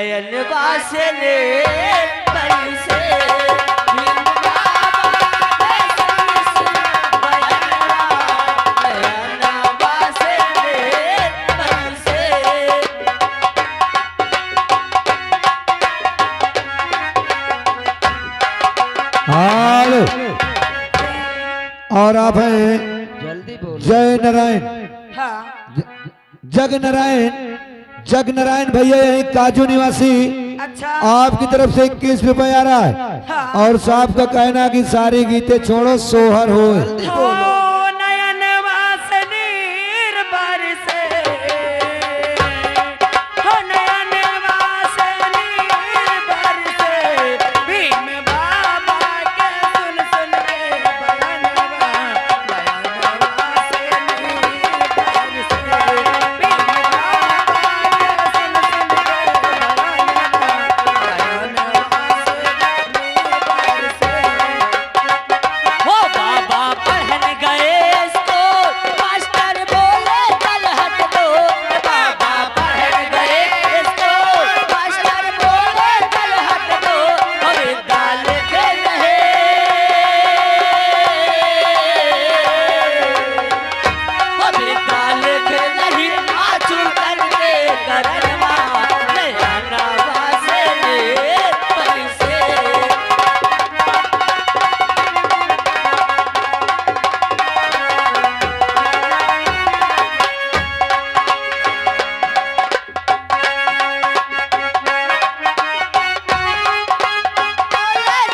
नयन वासले बरसे और आप हैं जल्दी बोलो। जय नारायण। हाँ। जग नारायण भैया यही काजू निवासी। अच्छा। आपकी तरफ से 21 रुपए आ रहा है। हाँ। और साहब का कहना कि सारी गीते छोड़ो सोहर हो। नयन वासनी बरसे हो नयन वासनी बरसे भीम बाबा के सुन सुन के बयानवा नयन वासनी बरसे भीम बाबा के सुन सुन के बयानवा हो बाबा पढ़न गए इसको मास्टर बोले चल हट दो बाबा पढ़न गए इसको मास्टर बोले चल हट दो और गाल के रहे और गाल के नहीं आचू करके करनवा नयना वासले बरसे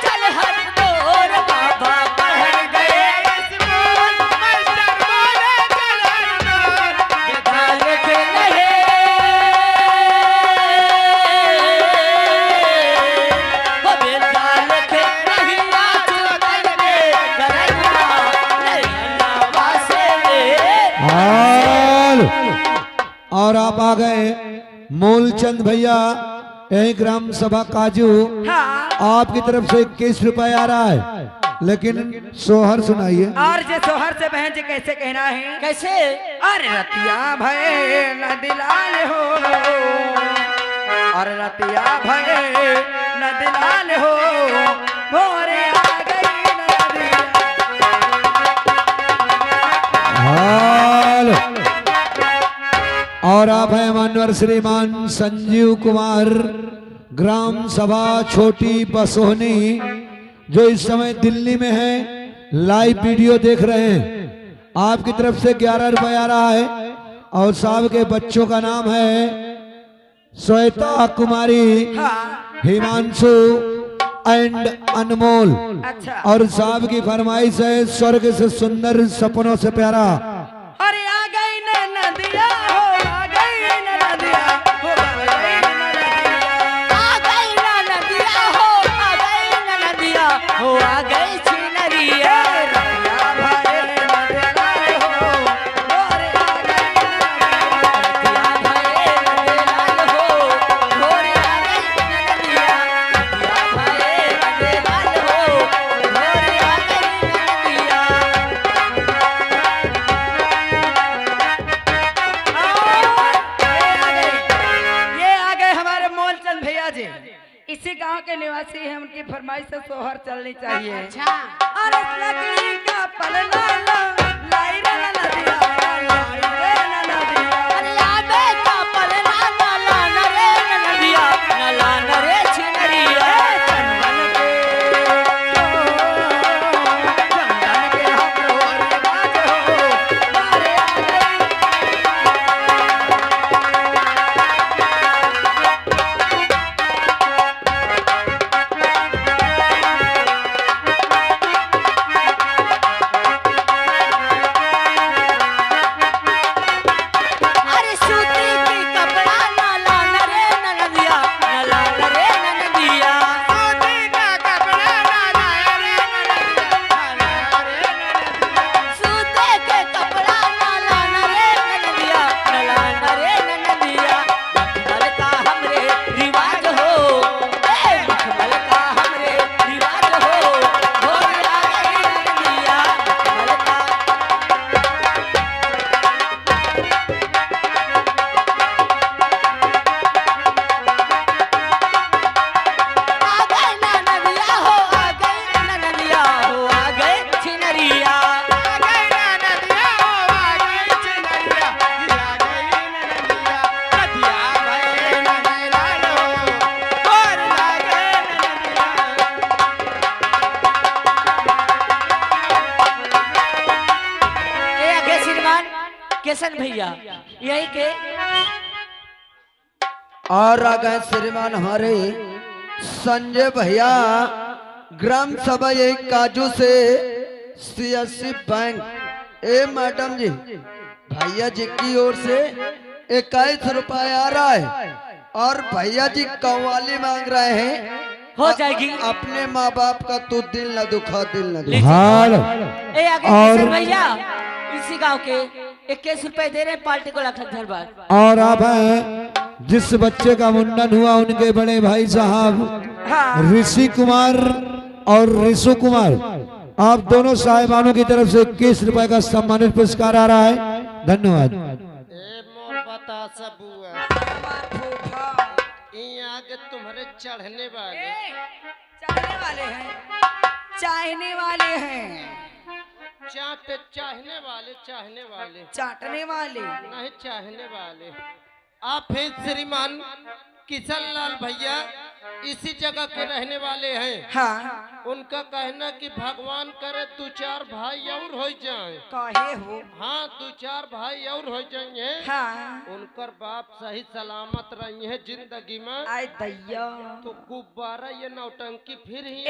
चल हट दो रे बाबा पढ़न गए स्कूल मास्टर बोले चल हट दो गाल के रहे हो बेगाल के नहीं आचू करके करनवा नयना वासले और आप आ गए मूलचंद भैया यही ग्राम सभा काजू। हाँ। आपकी तरफ से 21 रुपए आ रहा है, लेकिन सोहर सुनाइए। और जे सोहर से बहन जी कैसे कहना है कैसे अरे रतिया भय न दिलाल हो और रतिया भय न दिलाल हो भोरे आ गई नदिया हाल। और आप हैं मानवर श्रीमान संजीव कुमार ग्राम सभा छोटी बसोहनी, जो इस समय दिल्ली में है, लाइव वीडियो देख रहे हैं। आपकी तरफ से 11 रुपए आ रहा है। और साहब के बच्चों का नाम है श्वेता कुमारी, हिमांशु एंड अनमोल। अच्छा। और साहब की फरमाइश है स्वर्ग से सुंदर सपनों से प्यारा। अरे आ गई न नदिया हो आ गई न नदिया हो आ गई न नदिया आ गई न नदिया हो आ गई न नदिया हो आ गई छिनरिया रतिया भय न दिलाल हो भोरे आ गई न नदिया रतिया भय न दिलाल हो भोरे आ गई न नदिया रतिया भय न दिलाल हो भोरे आ गई न नदिया ये आ गए हमारे मोलचंद भैया जी। इसी गांव के निवासी हैं, उनकी फरमाइश से सोहर चलनी चाहिए। अच्छा। अरे लकड़ी का पलना लाई रे नदिया लाई रे नदिया अरे आबे का पलना ला रे नदिया ला रे छिनरिया चंदन के हम रोरे बाज हो मारे आ गई किशन भैया यही के। और आ गए श्रीमान हमारे संजय भैया ग्राम सभा यही काजू से CSC बैंक। ए मैडम जी भैया जी की ओर से 21 रुपया आ रहा है और भैया जी कव्वाली मांग रहे हैं। हो जाएगी। अपने माँ बाप का तू दिल न दुखा, दिल न दुखा। हाल ए आगे किशन भैया इसी गांव के 21 रुपए दे रहे हैं, पार्टी को लाख धन्यवाद। और आप हैं जिस बच्चे का मुंडन हुआ उनके बड़े भाई साहब हाँ। ऋषि कुमार और ऋषु कुमार, आप दोनों साहिबानों की तरफ से 21 रुपए का सम्मानित पुरस्कार आ रहा है। धन्यवाद। आगे तुम्हारे चढ़ने वाले चाहने वाले हैं, चाहने वाले हैं, चाहने वाले चाटने वाले नहीं चाहने वाले। आप हैं श्रीमान किशन लाल भैया इसी जगह के रहने वाले हैं। हाँ। उनका कहना कि भगवान करे 2-4 भाई और हो जाए। काहे हो? हाँ 2-4 भाई और हो जाएंगे। हाँ। उनकर बाप सही सलामत रही है जिंदगी में। आय दैया तो गुब्बारा ये नौटंकी फिर ही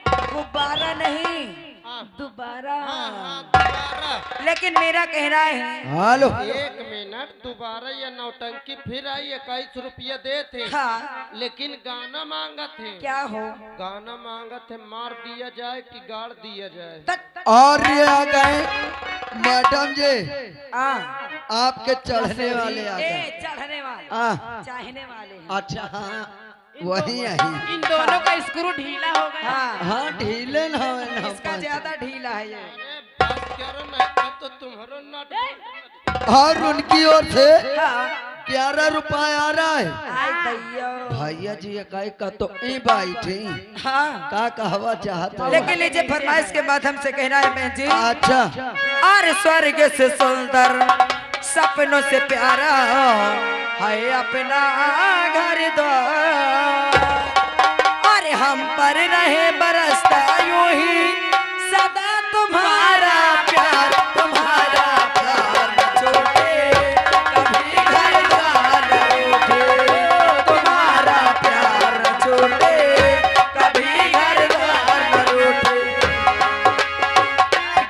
गुब्बारा नहीं हाँ। दोबारा। हाँ दोबारा। लेकिन मेरा कहना है हेलो 1 मिनट दोबारा ये नौटंकी फिर आई। 21 रुपया दे थे। हाँ। लेकिन गाना मांगा थे। क्या हो? गाना मांगा थे मार दिया जाए कि गाड़ दिया जाए। और ये आ गए मैडम जी आपके चढ़ने वाले आ गए। चढ़ने वाले चाहने वाले हैं। अच्छा हाँ वही आई। इन दोनों का स्क्रू ढीला हो गया। हाँ ढीले ना इसका ज्यादा ढीला है ये। अरे बात करो नहीं तो तुम्हारो नट। और उनकी ओर से 11 रुपया आ रहा है। आय दैया भैया जी इकाई का तो ई बैठी हाँ। का कहवा चाहता है। लेकिन लीजिए फरमाइश के माध्यम से कहना है मैं जी। अच्छा और स्वर्ग से सुंदर सपनों से प्यारा है अपना घर द्वार। और हम पर रहे बरसता यूं ही सदा तुम्हारा प्यार, तुम्हारा प्यार न छूटे कभी घर द्वार न रूठे। तुम्हारा प्यार न छूटे कभी घर द्वार न रूठे।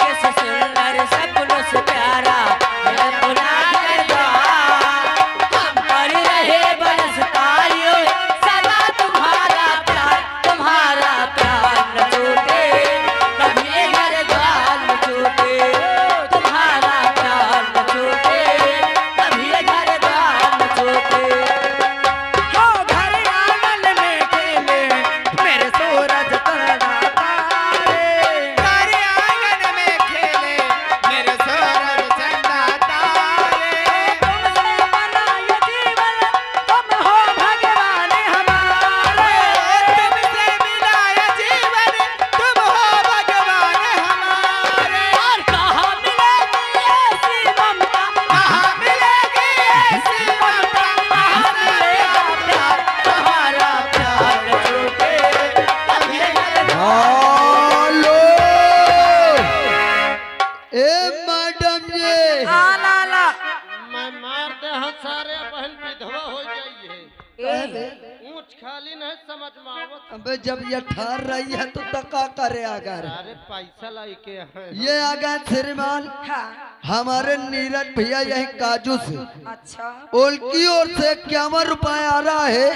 कैसे सुंदर सपनों से प्यारा है अपना घर द्वार। हम पर रहे बरसता यूं सदा तुम्हारा प्यार, तुम्हारा प्यार न छूटे कभी घर द्वार न छूटे। तुम्हारा प्यार न छूटे कभी घर द्वार न छूटे। हो घर आंगन में खेले मेरे सूरज तन्ना तारे। घर आंगन में खेले मेरे सूरज चंदा तारे। तुमसे बना ये जीवन तुम हो भगवान हमारे। तुमसे मिला ये जीवन तुम हो भगवान हमारे। और कहाँ मिलेगी ऐसी ममता, कहाँ मिलेगी ऐसी ममता, कहाँ मिलेगा प्यार, तुम्हारा प्यार न छूटे कभी घर द्वार। हेलो ए मैडम जी ला ला मैं मार दे हाँ सारे बहन विधवा हो जाइए। ऊंच खाली नहीं समझ में आवत। अबे जब ये ठार रही है तो तका करे अगर अरे पैसा लाई के हैं। ये आ गए श्रीमान हमारे नीरज भैया यही काजू से। अच्छा उनकी ओर से 51 रुपया आ रहा है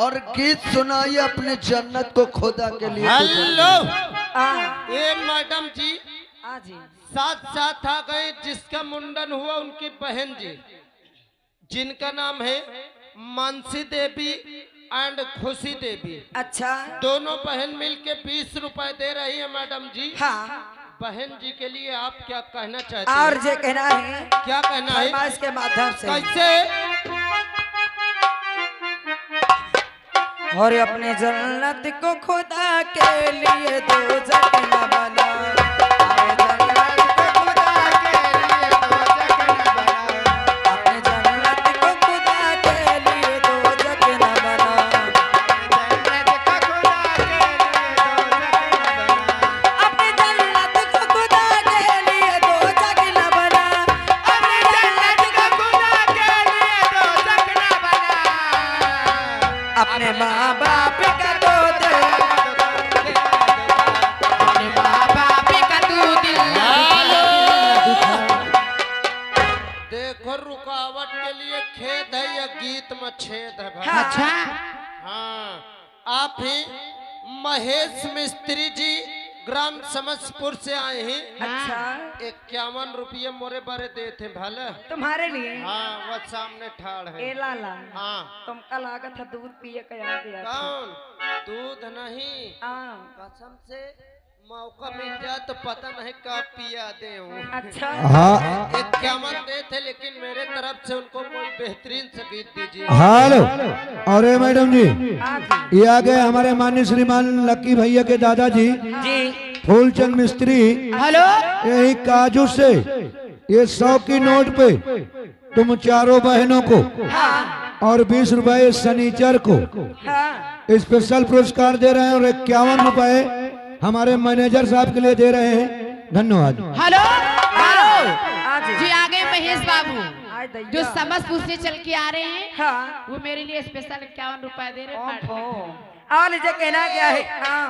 और गीत सुनाइए अपने जन्नत को खुदा के लिए। हेलो आ ये मैडम जी जी साथ साथ आ गए जिसका मुंडन हुआ उनकी बहन जी जिनका नाम है मानसी देवी एंड खुशी देवी। अच्छा दोनों बहन मिलके 20 रुपए दे रही है मैडम जी। हाँ। बहन जी के लिए आप क्या कहना चाहते और हैं? जे कहना है क्या कहना है? फरमाइश के माध्यम से कैसे? और अपने जन्नत को खुदा के लिए दो जगह बना। अरे जन्नत को खुदा के लिए दो जगह बना। अपने जन्नत को खुदा के लिए दो जगह बना। जन्नत को खुदा के लिए दो जगह बना। अपने जन्नत को खुदा के लिए दो जगह बना। अपने आप ही महेश मिस्त्री जी ग्राम समस्तपुर से आए हैं। अच्छा 51 रुपये मोरे बारे दे थे भले। तुम्हारे लिए। हाँ वो सामने ठाड़ है। ए लाला हाँ तुमका लागत है दूध पिए का याद दिया था। कौन दूध नहीं हाँ कसम से मौका मिल जाए तो पता नहीं कब पिया दे हूँ। अच्छा हाँ 51 दे थे लेकिन मेरे तरफ से उनको कोई बेहतरीन सा गीत दीजिए। हेलो। अरे मैडम जी हाँ ये आ गए हमारे माननीय श्रीमान लक्की भैया के दादाजी जी फूलचंद मिस्त्री। हेलो यही काजू से ये 100 की नोट पे तुम चारों बहनों को हाँ और 20 रुपए शनिचर को हाँ स्पेशल पुरस्कार दे रहे हैं और 51 रुपए हमारे मैनेजर साहब के लिए दे रहे हैं। धन्यवाद। हेलो हेलो आज जी आ गए महेश बाबू आज जो दैया समस्तपुर से चल के आ रहे हैं। हाँ वो मेरे लिए स्पेशल 51 रुपए दे रहे हैं। और लीजिए कहना क्या है। हाँ